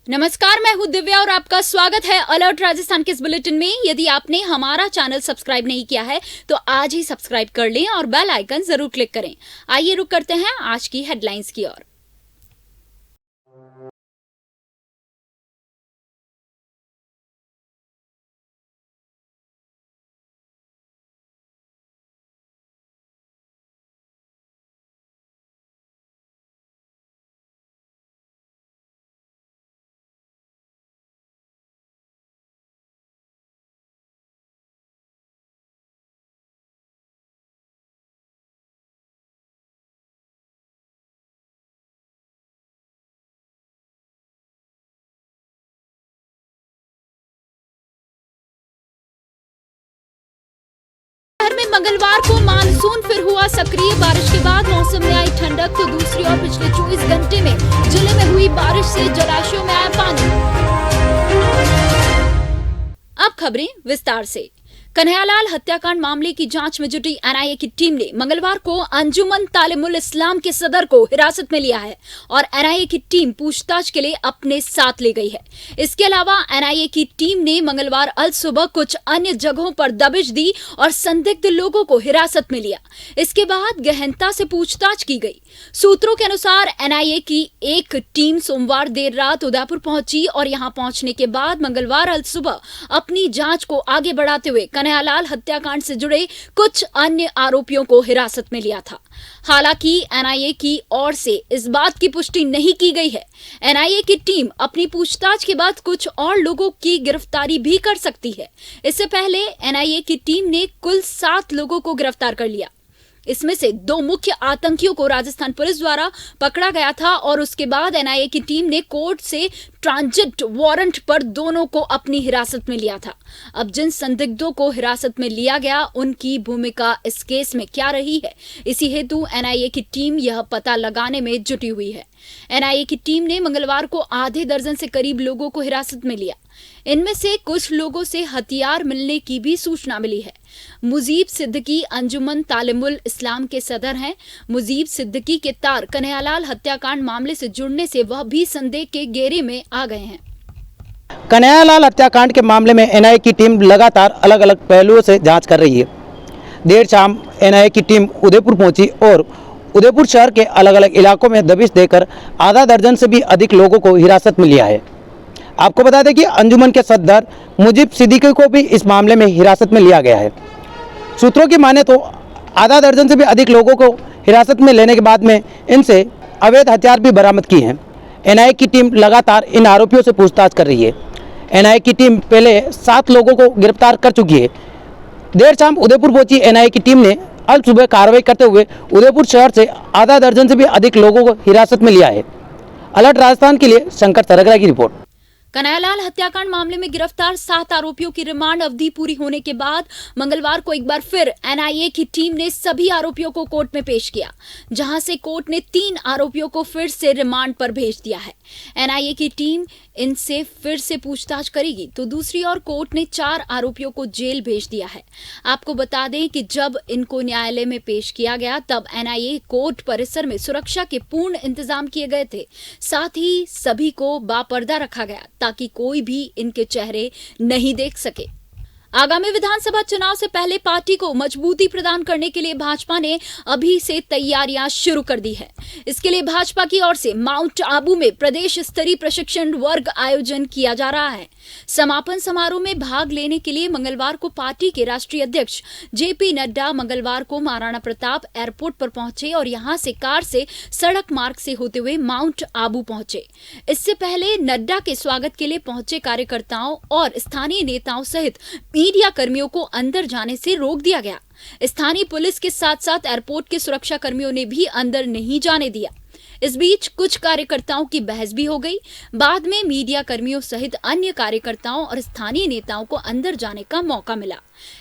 नमस्कार, मैं हूं दिव्या और आपका स्वागत है अलर्ट राजस्थान के इस बुलेटिन में। यदि आपने हमारा चैनल सब्सक्राइब नहीं किया है तो आज ही सब्सक्राइब कर लें और बेल आइकन जरूर क्लिक करें। आइए रुक करते हैं आज की हेडलाइंस की ओर। शहर में मंगलवार को मानसून फिर हुआ सक्रिय। बारिश के बाद मौसम में आई ठंडक तो दूसरी ओर पिछले 24 घंटे में जिले में हुई बारिश से जलाशयों में आया पानी। अब खबरें विस्तार से। कन्हैयालाल हत्याकांड मामले की जांच में जुटी एनआईए की टीम ने मंगलवार को अंजुमन तालिमुल इस्लाम के सदर को हिरासत में लिया है और एनआईए की टीम पूछताछ के लिए अपने साथ ले गई है। इसके अलावा एनआईए की टीम ने मंगलवार अल सुबह कुछ अन्य जगहों पर दबिश दी और संदिग्ध लोगों को हिरासत में लिया। इसके बाद गहनता से पूछताछ की गई। सूत्रों के अनुसार एनआईए की एक टीम सोमवार देर रात उदयपुर पहुंची और यहां पहुंचने के बाद मंगलवार अल सुबह अपनी जांच को आगे बढ़ाते हुए कन्हैयालाल हत्याकांड से जुड़े कुछ अन्य आरोपियों को हिरासत में लिया था। हालांकि एनआईए की ओर से इस बात की पुष्टि नहीं की गई है। एनआईए की टीम अपनी पूछताछ के बाद कुछ और लोगों की गिरफ्तारी भी कर सकती है। इससे पहले एनआईए की टीम ने कुल 7 लोगों को गिरफ्तार कर लिया। इसमें से 2 मुख्य आतंकियों को राजस्थान पुलिस द्वारा पकड़ा गया था और उसके बाद एनआईए की टीम ने कोर्ट से ट्रांजिट वारंट पर दोनों को अपनी हिरासत में लिया था। अब जिन संदिग्धों को हिरासत में लिया गया उनकी भूमिका इस केस में क्या रही है, इसी हेतु एनआईए की टीम यह पता लगाने में जुटी हुई है। एनआईए की टीम ने मंगलवार को आधे दर्जन से करीब लोगों को हिरासत में लिया। इनमें से कुछ लोगों से हथियार मिलने की भी सूचना मिली है। मुजीब सिद्दीकी अंजुमन तालिमुल इस्लाम के सदर हैं। मुजीब सिद्दीकी के तार कन्हैयालाल हत्याकांड मामले से जुड़ने से वह भी संदेह के घेरे में आ गए हैं। कन्हैयालाल हत्याकांड के मामले में एनआईए की टीम लगातार अलग अलग पहलुओं से जांच कर रही है। देर शाम एनआईए की टीम उदयपुर पहुंची और उदयपुर शहर के अलग अलग इलाकों में दबिश देकर आधा दर्जन से भी अधिक लोगों को हिरासत में लिया है। आपको बता दें कि अंजुमन के सदर मुजीब सिद्दीकी को भी इस मामले में हिरासत में लिया गया है। सूत्रों की माने तो आधा दर्जन से भी अधिक लोगों को हिरासत में लेने के बाद में इनसे अवैध हथियार भी बरामद किए हैं। एनआईए की टीम लगातार इन आरोपियों से पूछताछ कर रही है। एनआईए की टीम पहले 7 लोगों को गिरफ्तार कर चुकी है। देर शाम उदयपुर पहुंची एनआईए की टीम ने अल सुबह कार्रवाई करते हुए उदयपुर शहर से आधा दर्जन से भी अधिक लोगों को हिरासत में लिया है। अलर्ट राजस्थान के लिए शंकर सरगरा की रिपोर्ट। कन्हैयालाल हत्याकांड मामले में गिरफ्तार 7 आरोपियों की रिमांड अवधि पूरी होने के बाद मंगलवार को एक बार फिर एनआईए की टीम ने सभी आरोपियों को कोर्ट में पेश किया, जहां से कोर्ट ने 3 आरोपियों को फिर से रिमांड पर भेज दिया है। एनआईए की टीम इनसे फिर से पूछताछ करेगी तो दूसरी ओर कोर्ट ने 4 आरोपियों को जेल भेज दिया है। आपको बता दें कि जब इनको न्यायालय में पेश किया गया तब एनआईए कोर्ट परिसर में सुरक्षा के पूर्ण इंतजाम किए गए थे। साथ ही सभी को बापर्दा रखा गया ताकि कोई भी इनके चेहरे नहीं देख सके। आगामी विधानसभा चुनाव से पहले पार्टी को मजबूती प्रदान करने के लिए भाजपा ने अभी से तैयारियां शुरू कर दी है। इसके लिए भाजपा की ओर से माउंट आबू में प्रदेश स्तरीय प्रशिक्षण वर्ग आयोजन किया जा रहा है। समापन समारोह में भाग लेने के लिए मंगलवार को पार्टी के राष्ट्रीय अध्यक्ष जेपी नड्डा मंगलवार को महाराणा प्रताप एयरपोर्ट पर पहुंचे और यहां से कार से सड़क मार्ग से होते हुए माउंट आबू पहुंचे। इससे पहले नड्डा के स्वागत के लिए पहुंचे कार्यकर्ताओं और स्थानीय नेताओं सहित मीडिया कर्मियों को अंदर जाने से रोक दिया गया। स्थानीय पुलिस के साथ साथ एयरपोर्ट के सुरक्षा कर्मियों ने भी अंदर नहीं जाने दिया। इस बीच कुछ कार्यकर्ताओं की बहस भी हो गई। बाद में मीडिया कर्मियों सहित अन्य कार्यकर्ताओं और स्थानीय नेताओं को अंदर जाने का मौका मिला।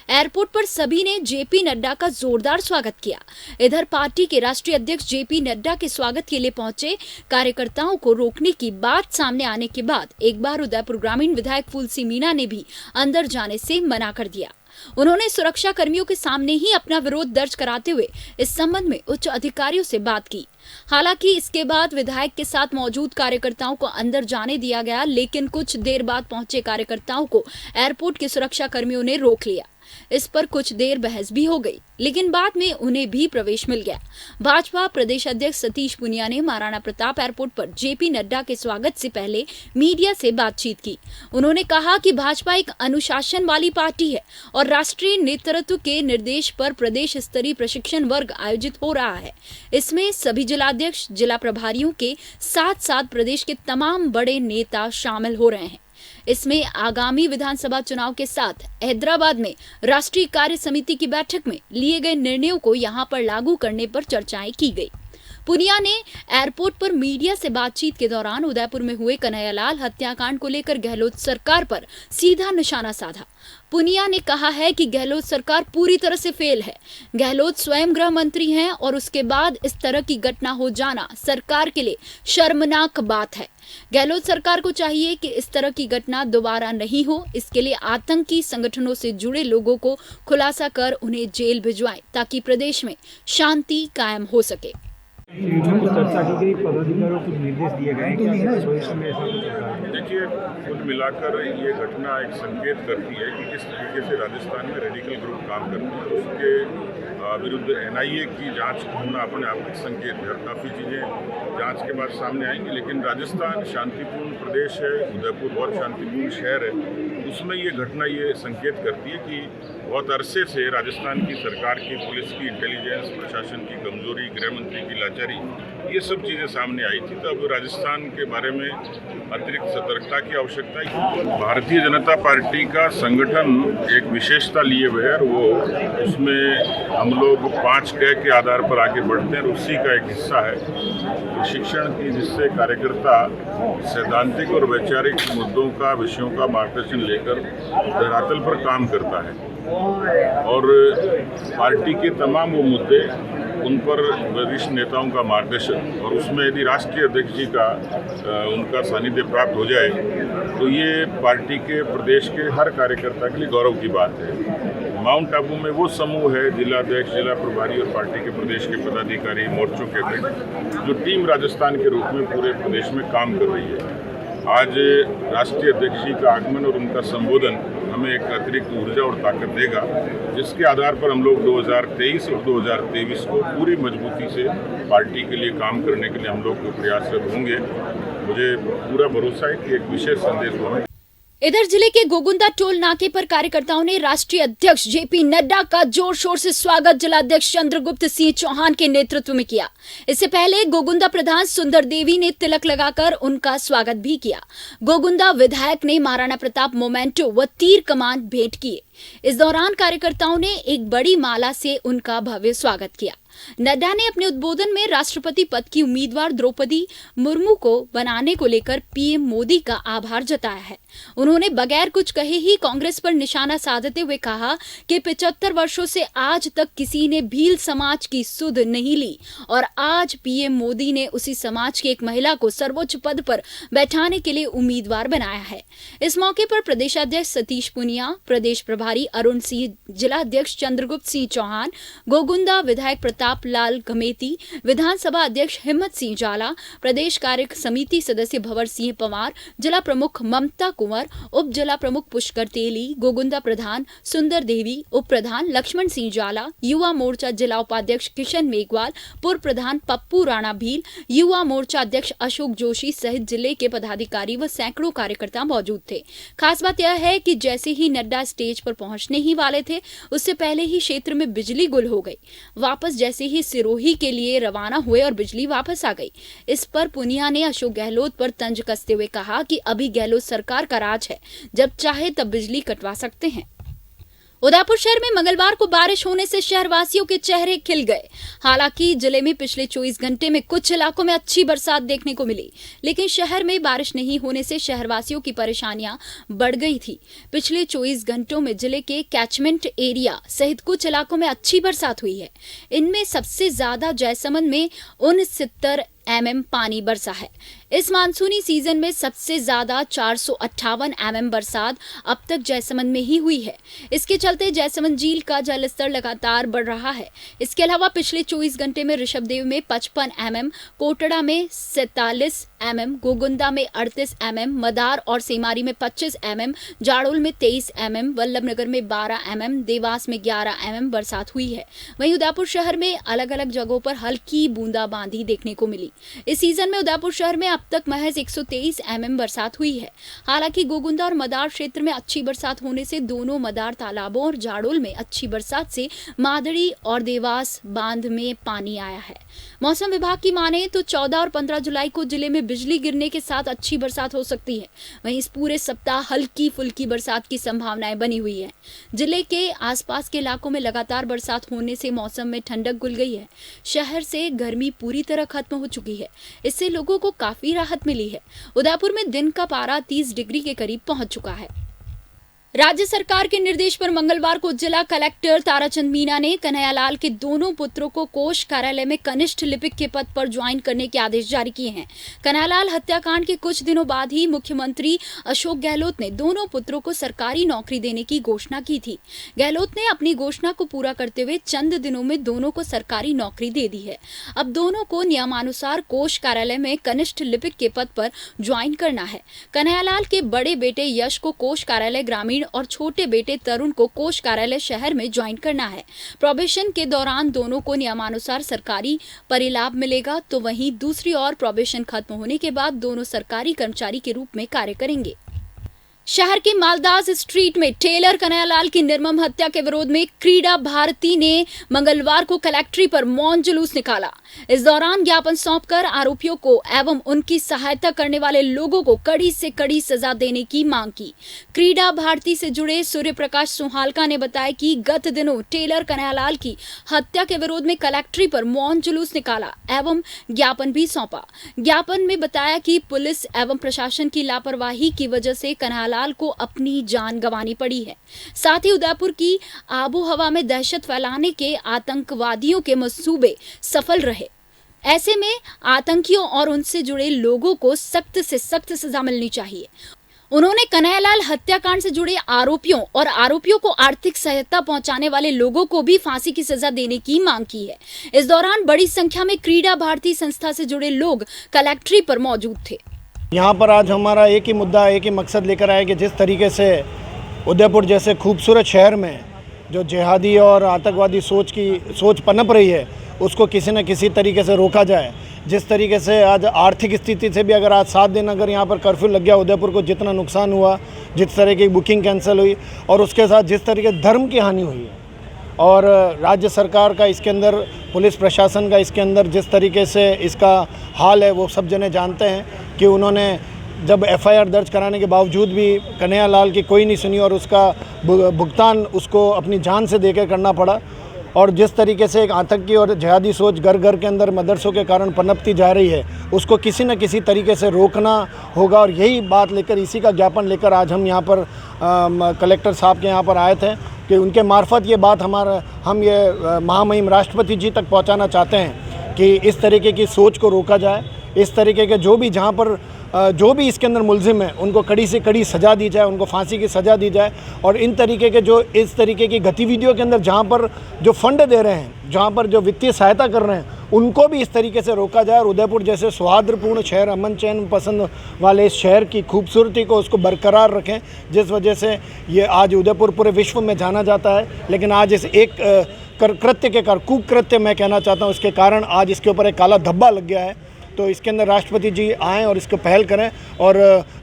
एयरपोर्ट पर सभी ने जेपी नड्डा का जोरदार स्वागत किया। इधर पार्टी के राष्ट्रीय अध्यक्ष जेपी नड्डा के स्वागत के लिए पहुंचे कार्यकर्ताओं को रोकने की बात सामने आने के बाद एक बार उदयपुर ग्रामीण विधायक फूलसी मीणा ने भी अंदर जाने से मना कर दिया। उन्होंने सुरक्षा कर्मियों के सामने ही अपना विरोध दर्ज कराते हुए इस संबंध में उच्च अधिकारियों से बात की। हालांकि इसके बाद विधायक के साथ मौजूद कार्यकर्ताओं को अंदर जाने दिया गया, लेकिन कुछ देर बाद पहुंचे कार्यकर्ताओं को एयरपोर्ट के सुरक्षा कर्मियों ने रोक लिया। इस पर कुछ देर बहस भी हो गई, लेकिन बाद में उन्हें भी प्रवेश मिल गया। भाजपा प्रदेश अध्यक्ष सतीश पुनिया ने महाराणा प्रताप एयरपोर्ट पर जेपी नड्डा के स्वागत से पहले मीडिया से बातचीत की। उन्होंने कहा कि भाजपा एक अनुशासन वाली पार्टी है और राष्ट्रीय नेतृत्व के निर्देश पर प्रदेश स्तरीय प्रशिक्षण वर्ग आयोजित हो रहा है। इसमें सभी जिलाध्यक्ष, जिला प्रभारियों के साथ साथ प्रदेश के तमाम बड़े नेता शामिल हो रहे हैं। इसमें आगामी विधानसभा चुनाव के साथ हैदराबाद में राष्ट्रीय कार्य समिति की बैठक में लिए गए निर्णयों को यहां पर लागू करने पर चर्चाएं की गई। पुनिया ने एयरपोर्ट पर मीडिया से बातचीत के दौरान उदयपुर में हुए कन्हैयालाल हत्याकांड को लेकर गहलोत सरकार पर सीधा निशाना साधा। पुनिया ने कहा है कि गहलोत सरकार पूरी तरह से फेल है। गहलोत स्वयं गृह मंत्री हैं और उसके बाद इस तरह की घटना हो जाना सरकार के लिए शर्मनाक बात है। गहलोत सरकार को चाहिए कि इस तरह की घटना दोबारा नहीं हो। इसके लिए आतंकी संगठनों से जुड़े लोगों को खुलासा कर उन्हें जेल भिजवाएं ताकि प्रदेश में शांति कायम हो सके। चर्चा की गई, पदाधिकारियों को कुछ निर्देश दिए गए कि भविष्य में ऐसा कुछ होगा। देखिए, कुल मिलाकर ये घटना एक संकेत करती है कि किस तरीके से राजस्थान में रेडिकल ग्रुप काम करते हैं। उसके विरुद्ध एनआईए की जांच होना अपने आप में संकेत है। काफ़ी चीज़ें जांच के बाद सामने आएंगी, लेकिन राजस्थान शांतिपूर्ण प्रदेश है, उदयपुर बहुत शांतिपूर्ण शहर है। उसमें ये घटना ये संकेत करती है कि बहुत अरसे से राजस्थान की सरकार की, पुलिस की, इंटेलिजेंस प्रशासन की कमजोरी, गृह मंत्री की लाचारी, ये सब चीज़ें सामने आई थी। तब राजस्थान के बारे में अतिरिक्त सतर्कता की आवश्यकता है। भारतीय जनता पार्टी का संगठन एक विशेषता लिए हुए है और वो उसमें हम लोग 5 कह के आधार पर आगे बढ़ते हैं और उसी का एक हिस्सा है प्रशिक्षण की, जिससे कार्यकर्ता सैद्धांतिक और वैचारिक मुद्दों का, विषयों का मार्गदर्शन लेकर धरातल पर काम करता है और पार्टी के तमाम वो मुद्दे, उन पर वरिष्ठ नेताओं का मार्गदर्शन और उसमें यदि राष्ट्रीय अध्यक्ष जी का उनका सानिध्य प्राप्त हो जाए तो ये पार्टी के प्रदेश के हर कार्यकर्ता के लिए गौरव की बात है। माउंट आबू में वो समूह है, जिलाध्यक्ष, जिला प्रभारी और पार्टी के प्रदेश के पदाधिकारी, मोर्चों के अध्यक्ष, जो टीम राजस्थान के रूप में पूरे प्रदेश में काम कर रही है। आज राष्ट्रीय अध्यक्ष जी का आगमन और उनका संबोधन हमें एक अतिरिक्त ऊर्जा और ताकत देगा, जिसके आधार पर हम लोग 2023 और 2023 को पूरी मजबूती से पार्टी के लिए काम करने के लिए हम लोग प्रयासरत होंगे। मुझे पूरा भरोसा है कि एक विशेष संदेश हमें। इधर जिले के गोगुंदा टोल नाके पर कार्यकर्ताओं ने राष्ट्रीय अध्यक्ष जेपी नड्डा का जोर शोर से स्वागत जिलाध्यक्ष चंद्रगुप्त सिंह चौहान के नेतृत्व में किया। इससे पहले गोगुंदा प्रधान सुंदर देवी ने तिलक लगाकर उनका स्वागत भी किया। गोगुंदा विधायक ने महाराणा प्रताप मोमेंटो व तीर कमान भेंट किए। इस दौरान कार्यकर्ताओं ने एक बड़ी माला से उनका भव्य स्वागत किया। नड्डा ने अपने उद्बोधन में राष्ट्रपति पद की उम्मीदवार द्रौपदी मुर्मू को बनाने को लेकर पीएम मोदी का आभार जताया है। उन्होंने बगैर कुछ कहे ही कांग्रेस पर निशाना साधते हुए कहा कि 75 वर्षों से आज तक किसी ने भील समाज की सुध नहीं ली और आज पीएम मोदी ने उसी समाज की एक महिला को सर्वोच्च पद पर बैठाने के लिए उम्मीदवार बनाया है। इस मौके पर प्रदेशाध्यक्ष सतीश पुनिया, प्रदेश प्रभारी अरुण सिंह, जिलाध्यक्ष चंद्रगुप्त सिंह चौहान, गोगुंदा विधायक प्रताप लाल गमेती, विधानसभा अध्यक्ष हिम्मत सिंह जाला, प्रदेश कार्य समिति सदस्य भंवर सिंह पंवार, जिला प्रमुख ममता कुंवर, उप जिला प्रमुख पुष्कर तेली, गोगुंदा प्रधान सुंदर देवी, उप प्रधान लक्ष्मण सिंह जाला, युवा मोर्चा जिला उपाध्यक्ष किशन मेघवाल, पूर्व प्रधान पप्पू राणा भील, युवा मोर्चा अध्यक्ष अशोक जोशी सहित जिले के पदाधिकारी व सैकड़ों कार्यकर्ता मौजूद थे। खास बात यह है कि जैसे ही नड्डा स्टेज पर पहुंचने ही वाले थे, उससे पहले ही क्षेत्र में बिजली गुल हो गई। वापस जैसे ही सिरोही के लिए रवाना हुए और बिजली वापस आ गई। इस पर पुनिया ने अशोक गहलोत पर तंज कसते हुए कहा कि अभी गहलोत सरकार का राज है, जब चाहे तब बिजली कटवा सकते हैं। उदयपुर शहर में मंगलवार को बारिश होने से शहरवासियों के चेहरे खिल गए। हालांकि जिले में पिछले 24 घंटे में कुछ इलाकों में अच्छी बरसात देखने को मिली, लेकिन शहर में बारिश नहीं होने से शहरवासियों की परेशानियां बढ़ गई थी। पिछले 24 घंटों में जिले के कैचमेंट एरिया सहित कुछ इलाकों में अच्छी बरसात हुई है। इनमें सबसे ज्यादा जयसमंद में 69 mm पानी बरसा है। इस मानसूनी सीजन में सबसे ज्यादा 458 mm बरसात अब तक जयसमंद में ही हुई है। इसके चलते जयसमंद झील का जलस्तर लगातार बढ़ रहा है। इसके अलावा पिछले 24 घंटे में ऋषभदेव में 55 mm, कोटड़ा में 47 mm, गोगुंदा में 38 mm, मदार और सेमारी में 25 mm, जाड़ोल में 23 mm, वल्लभनगर में 12 mm, देवास में 11 mm बरसात हुई है। वहीं उदयपुर शहर में अलग अलग जगहों पर हल्की बूंदाबांदी देखने को मिली। इस सीजन में उदयपुर शहर में अब तक महज 123 mm बरसात हुई है। हालांकि गोगुंदा और मदार क्षेत्र में अच्छी बरसात होने से दोनों मदार तालाबों और जाड़ोल में अच्छी बरसात से मादड़ी और देवास बांध में पानी आया है। मौसम विभाग की माने तो 14 और 15 जुलाई को जिले में बिजली गिरने के साथ अच्छी बरसात हो सकती है। वहीं इस पूरे सप्ताह हल्की फुल्की बरसात की संभावनाएं बनी हुई है। जिले के आसपास के इलाकों में लगातार बरसात होने से मौसम में ठंडक घुल गई है। शहर से गर्मी पूरी तरह खत्म हो चुकी है। इससे लोगों को काफी राहत मिली है। उदयपुर में दिन का पारा 30 डिग्री के करीब पहुंच चुका है। राज्य सरकार के निर्देश पर मंगलवार को जिला कलेक्टर ताराचंद मीणा ने कन्हैयालाल के दोनों पुत्रों को कोष कार्यालय में कनिष्ठ लिपिक के पद पर ज्वाइन करने के आदेश जारी किए हैं। कन्हैयालाल हत्याकांड के कुछ दिनों बाद ही मुख्यमंत्री अशोक गहलोत ने दोनों पुत्रों को सरकारी नौकरी देने की घोषणा की थी। गहलोत ने अपनी घोषणा को पूरा करते हुए चंद दिनों में दोनों को सरकारी नौकरी दे दी है। अब दोनों को नियमानुसार कोष कार्यालय में कनिष्ठ लिपिक के पद पर ज्वाइन करना है। कन्हैयालाल के बड़े बेटे यश को कोष कार्यालय ग्रामीण और छोटे बेटे तरुण को कोष कार्यालय शहर में ज्वाइन करना है। प्रोबेशन के दौरान दोनों को नियमानुसार सरकारी परिलाभ मिलेगा, तो वहीं दूसरी ओर प्रोबेशन खत्म होने के बाद दोनों सरकारी कर्मचारी के रूप में कार्य करेंगे। शहर की मालदास स्ट्रीट में टेलर कन्हैयालाल की निर्मम हत्या के विरोध में क्रीड़ा भारती ने मंगलवार को कलेक्ट्री पर मौन जुलूस निकाला। इस दौरान ज्ञापन सौंपकर आरोपियों को एवं उनकी सहायता करने वाले लोगों को कड़ी से कड़ी सजा देने की मांग की। क्रीड़ा भारती से जुड़े सूर्य प्रकाश सुहालका ने बताया कि गत दिनों टेलर कन्हैयालाल की हत्या के विरोध में कलेक्ट्री पर मौन जुलूस निकाला एवं ज्ञापन भी सौंपा। ज्ञापन में बताया कि पुलिस एवं प्रशासन की लापरवाही की वजह से कन्हैयालाल को अपनी जान गंवानी पड़ी है। साथ ही उदयपुर की आबो हवा में दहशत फैलाने के आतंकवादियों के मंसूबे सफल रहे। ऐसे में आतंकियों और उनसे जुड़े लोगों को सख्त से सख्त सजा मिलनी चाहिए। उन्होंने कन्हैयालाल हत्याकांड से जुड़े आरोपियों और आरोपियों को आर्थिक सहायता पहुंचाने वाले लोगों को भी फांसी की सजा देने की मांग की है। इस दौरान बड़ी संख्या में क्रीड़ा भारती संस्था से जुड़े लोग कलेक्ट्री पर मौजूद थे। यहाँ पर आज हमारा एक ही मुद्दा, एक ही मकसद लेकर आए कि जिस तरीके से उदयपुर जैसे खूबसूरत शहर में जो जिहादी और आतंकवादी सोच पनप रही है, उसको किसी न किसी तरीके से रोका जाए। जिस तरीके से आज आर्थिक स्थिति से भी अगर आज 7 दिन अगर यहाँ पर कर्फ्यू लग गया, उदयपुर को जितना नुकसान हुआ, जिस तरह की बुकिंग कैंसिल हुई और उसके साथ जिस तरीके धर्म की हानि हुई है, और राज्य सरकार का इसके अंदर, पुलिस प्रशासन का इसके अंदर जिस तरीके से इसका हाल है, वो सब जने जानते हैं कि उन्होंने जब एफआईआर दर्ज कराने के बावजूद भी कन्हैयालाल की कोई नहीं सुनी और उसका भुगतान उसको अपनी जान से देकर करना पड़ा। और जिस तरीके से एक आतंकी और जिहादी सोच घर घर के अंदर मदरसों के कारण पनपती जा रही है, उसको किसी न किसी तरीके से रोकना होगा। और यही बात लेकर, इसी का ज्ञापन लेकर आज हम यहाँ पर कलेक्टर साहब के यहाँ पर आए थे कि उनके मार्फत ये बात हम ये महामहिम राष्ट्रपति जी तक पहुँचाना चाहते हैं कि इस तरीके की सोच को रोका जाए। इस तरीके के जो भी जहाँ पर जो भी इसके अंदर मुलजिम है, उनको कड़ी से कड़ी सज़ा दी जाए, उनको फांसी की सज़ा दी जाए। और इन तरीके के जो इस तरीके की गतिविधियों के अंदर जहाँ पर जो फंड दे रहे हैं, जहाँ पर जो वित्तीय सहायता कर रहे हैं, उनको भी इस तरीके से रोका जाए। और उदयपुर जैसे सौहार्दपूर्ण शहर, अमन चैन पसंद वाले इस शहर की खूबसूरती को उसको बरकरार रखें, जिस वजह से ये आज उदयपुर पूरे विश्व में जाना जाता है। लेकिन आज इस एक कृत्य के कारण, कुकृत्य मैं कहना चाहता हूँ, इसके कारण आज इसके ऊपर एक काला धब्बा लग गया है। तो इसके अंदर राष्ट्रपति जी आएँ और इसको पहल करें और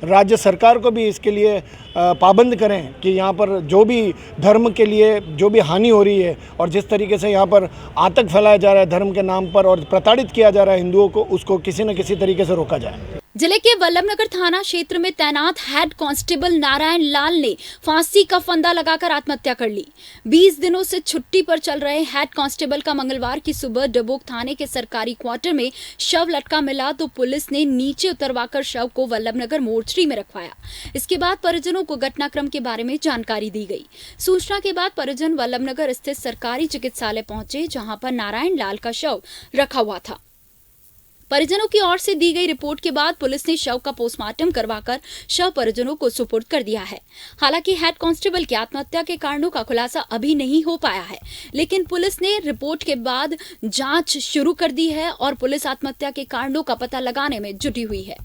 राज्य सरकार को भी इसके लिए पाबंद करें कि यहाँ पर जो भी धर्म के लिए जो भी हानि हो रही है और जिस तरीके से यहाँ पर आतंक फैलाया जा रहा है धर्म के नाम पर और प्रताड़ित किया जा रहा है हिंदुओं को, उसको किसी न किसी तरीके से रोका जाए। जिले के वल्लभनगर थाना क्षेत्र में तैनात हेड कांस्टेबल नारायण लाल ने फांसी का फंदा लगाकर आत्महत्या कर ली। 20 दिनों से छुट्टी पर चल रहे हेड कांस्टेबल का मंगलवार की सुबह डबोक थाने के सरकारी क्वार्टर में शव लटका मिला, तो पुलिस ने नीचे उतरवाकर शव को वल्लभनगर मोर्चरी में रखवाया। इसके बाद परिजनों को घटनाक्रम के बारे में जानकारी दी गई। सूचना के बाद परिजन वल्लभनगर स्थित सरकारी चिकित्सालय पहुंचे, जहां पर नारायण लाल का शव रखा हुआ था। परिजनों की ओर से दी गई रिपोर्ट के बाद पुलिस ने शव का पोस्टमार्टम करवाकर शव परिजनों को सुपुर्द कर दिया है। हालांकि हेड कांस्टेबल की आत्महत्या के कारणों का खुलासा अभी नहीं हो पाया है, लेकिन पुलिस ने रिपोर्ट के बाद जांच शुरू कर दी है और पुलिस आत्महत्या के कारणों का पता लगाने में जुटी हुई है।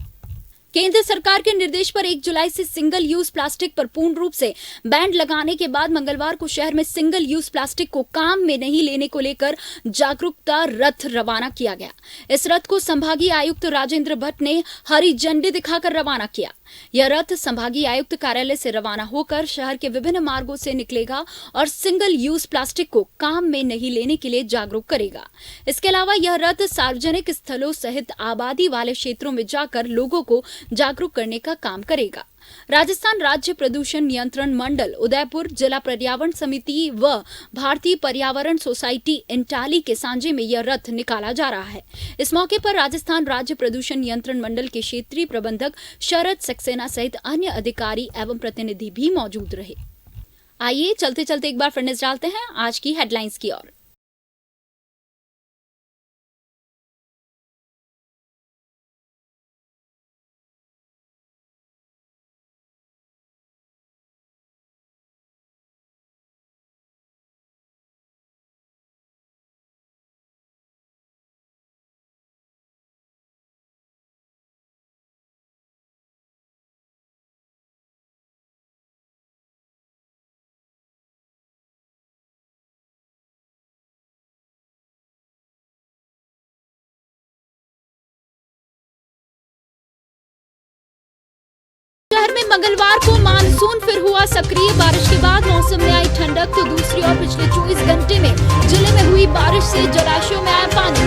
केंद्र सरकार के निर्देश पर 1 जुलाई से सिंगल यूज प्लास्टिक पर पूर्ण रूप से बैन लगाने के बाद मंगलवार को शहर में सिंगल यूज प्लास्टिक को काम में नहीं लेने को लेकर जागरूकता रथ रवाना किया गया। इस रथ को संभागीय आयुक्त राजेंद्र भट्ट ने हरी झंडी दिखाकर रवाना किया। यह रथ संभागीय आयुक्त कार्यालय से रवाना होकर शहर के विभिन्न मार्गों से निकलेगा और सिंगल यूज प्लास्टिक को काम में नहीं लेने के लिए जागरूक करेगा। इसके अलावा यह रथ सार्वजनिक स्थलों सहित आबादी वाले क्षेत्रों में जाकर लोगों को जागरूक करने का काम करेगा। राजस्थान राज्य प्रदूषण नियंत्रण मंडल उदयपुर, जिला पर्यावरण समिति व भारतीय पर्यावरण सोसाइटी इंटाली के सांझे में यह रथ निकाला जा रहा है। इस मौके पर राजस्थान राज्य प्रदूषण नियंत्रण मंडल के क्षेत्रीय प्रबंधक शरद सक्सेना सहित अन्य अधिकारी एवं प्रतिनिधि भी मौजूद रहे। आइए चलते चलते एक बार फिर नजर डालते हैं आज की हेडलाइंस की ओर। शहर में मंगलवार को मानसून फिर हुआ सक्रिय। बारिश के बाद मौसम में आई ठंडक, तो दूसरी ओर पिछले 24 घंटे में जिले में हुई बारिश से जलाशयों में आया पानी।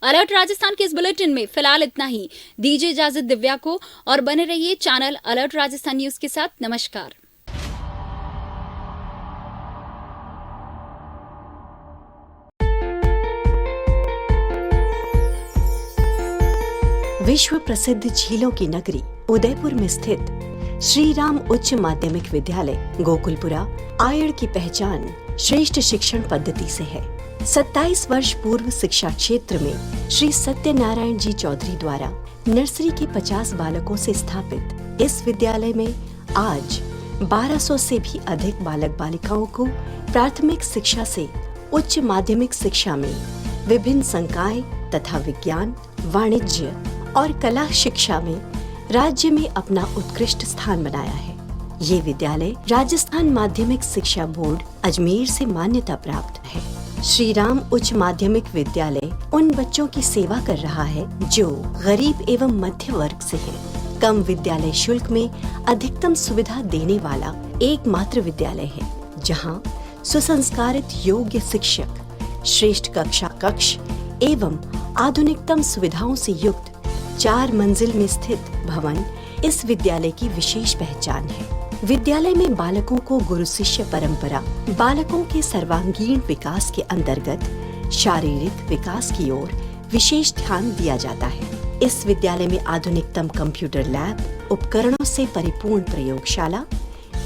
अलर्ट राजस्थान के इस बुलेटिन में फिलहाल इतना ही। दीजिए इजाजत दिव्या को और बने रहिए चैनल अलर्ट राजस्थान न्यूज के साथ। नमस्कार। विश्व प्रसिद्ध झीलों की नगरी उदयपुर में स्थित श्री राम उच्च माध्यमिक विद्यालय गोकुलपुरा आयड़ की पहचान श्रेष्ठ शिक्षण पद्धति से है। 27 वर्ष पूर्व शिक्षा क्षेत्र में श्री सत्यनारायण जी चौधरी द्वारा नर्सरी के 50 बालकों से स्थापित इस विद्यालय में आज 1200 से भी अधिक बालक बालिकाओं को प्राथमिक शिक्षा से उच्च माध्यमिक शिक्षा में विभिन्न संकाय तथा विज्ञान, वाणिज्य और कला शिक्षा में राज्य में अपना उत्कृष्ट स्थान बनाया है। ये विद्यालय राजस्थान माध्यमिक शिक्षा बोर्ड अजमेर से मान्यता प्राप्त है। श्री राम उच्च माध्यमिक विद्यालय उन बच्चों की सेवा कर रहा है जो गरीब एवं मध्य वर्ग से हैं। कम विद्यालय शुल्क में अधिकतम सुविधा देने वाला एकमात्र विद्यालय है, जहां सुसंस्कारित योग्य शिक्षक, श्रेष्ठ कक्षा कक्ष एवं आधुनिकतम सुविधाओं से युक्त 4 मंजिल में स्थित भवन इस विद्यालय की विशेष पहचान है। विद्यालय में बालकों को गुरु शिष्य परंपरा, बालकों के सर्वांगीण विकास के अंतर्गत शारीरिक विकास की ओर विशेष ध्यान दिया जाता है। इस विद्यालय में आधुनिकतम कंप्यूटर लैब, उपकरणों से परिपूर्ण प्रयोगशाला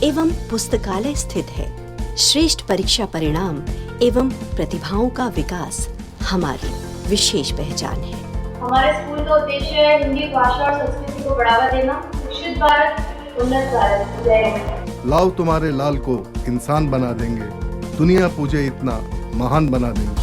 एवं पुस्तकालय स्थित है। श्रेष्ठ परीक्षा परिणाम एवं प्रतिभाओं का विकास हमारी विशेष पहचान है। हमारे स्कूल का उद्देश्य है हिंदी भाषा और संस्कृति को बढ़ावा देना। शिक्षित भारत, उन्नत भारत। जय हिंद। लाओ तुम्हारे लाल को इंसान बना देंगे, दुनिया पूजे इतना महान बना देंगे।